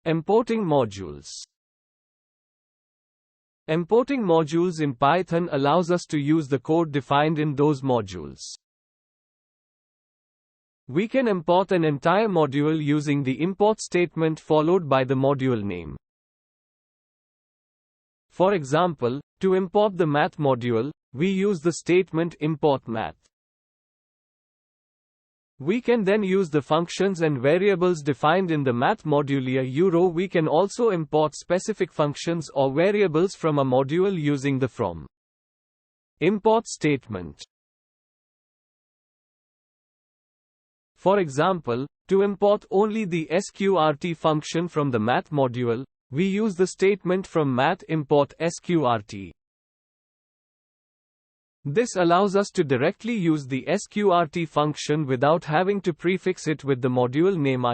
Importing modules. Importing modules in Python allows us to use the code defined in those modules. We can import an entire module using the import statement followed by the module name. For example, to import the math module, we use the statement import math. We can then use the functions and variables defined in the math module. We can also import specific functions or variables from a module using the from import statement. For example, to import only the sqrt function from the math module, we use the statement from math import sqrt. This allows us to directly use the sqrt function without having to prefix it with the module name.